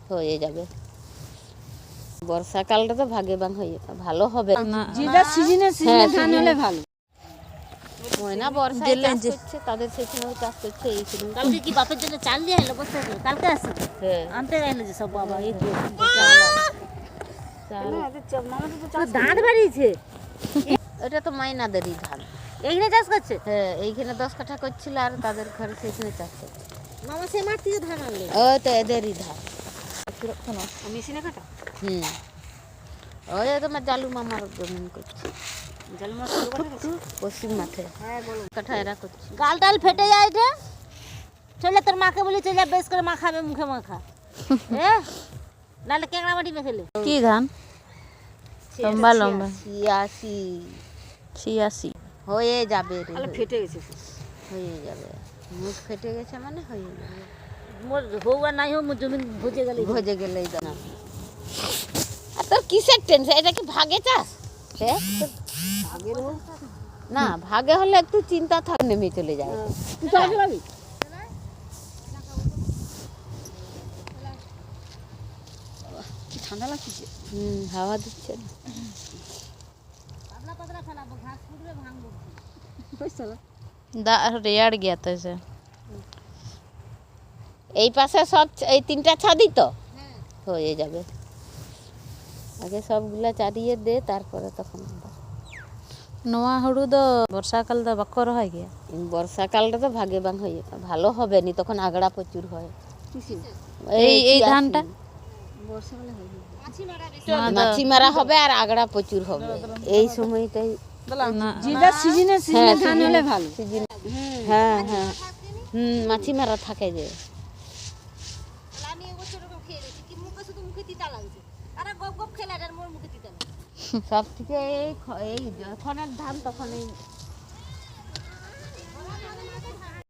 হয়ে যাবে। বর্ষাকালটা তো ভাগে বাং হয়ে ভালো হবে না, যেটা সিজনে ধান হলে ভালো হয় না। বর্ষায় চাষ করছে তাদের সেখানেও চাষ করছে। এই সিজন কালকে কি বাপের জন্য চাল দিয়ে এলো বস্তা করে কালকে আসে হ্যাঁ আনতে গেলে যে সব বাবা এই চাল দাঁত বাড়িয়েছে। এটা তো মাইনাদেরই ধান। এইখানে চাষ করছে হ্যাঁ এইখানে 10 কাঠা করছিল আর তাদের ঘরে সেখানে চাষ করছে। মামা সে মাঠ থেকে ধান আনলে ওই তো এদেরই ধান। মেশিনে কাটা ওই তোমার জালু মামার জমিন করছে। জাল মাছ পশ্চিম মাঠে কাঠা এরা করছে। গাল টাল ফেটে যায় যে চলে তোর মাকে বলি চলে বেশ করে মাখাবে মুখে মাখা হ্যাঁ নাহলে কেংড়া মাটি মেখেলে কি ধান? লম্বা লম্বা 86 হয়ে যাবে রে, ফেটে গেছে হয়ে যাবে। মুখ ফেটে গেছে মানে হয়ে যাবে। মোর হোক আর নাই হোক মোর জমি ভুজে গেলে ভোজে গেলেই দানা। আর তোর কিসের টেনশন? এটা কি ভাগে চাষ? হ্যাঁ না, ভাগে হলে একটু চিন্তা থাক, নেমে চলে যায়। তুই চাষ লাগাবি কি ঠান্ডা লাগছে হাওয়া দিচ্ছে না। পাতলা পাতলা ফেলাবো ঘাস ফুটবে ভাঙবো रेड़ गया था इसे। এই পাশে সব এই 3টা ছাদি তো হয়ে যাবে। আগে সবগুলা চারিয়ে দে তারপরে তখন नवा हुड़ू दो वर्षा काल दा बक्को रह गया। বর্ষাকালটা তো ভাগে বাং হয়ে ভালো হবে নি, তখন আগড়া প্রচুর হয়। এই ধানটা বর্ষাকালে হয় মাছি মারা হবে আর আগড়া প্রচুর হবে এই সময়টাই। যেটা সিজনে ধান হলে ভালো হ্যাঁ হ্যাঁ মাছি মারা থাকে যে। আমি এবছর এরকম খেয়ে গেছি কি মুখে শুধু মুখে তিতা লাগছে আরে গপ গপ খেলা আর মোর মুখে তিতা সব থেকে এই যখন ধান তখন এই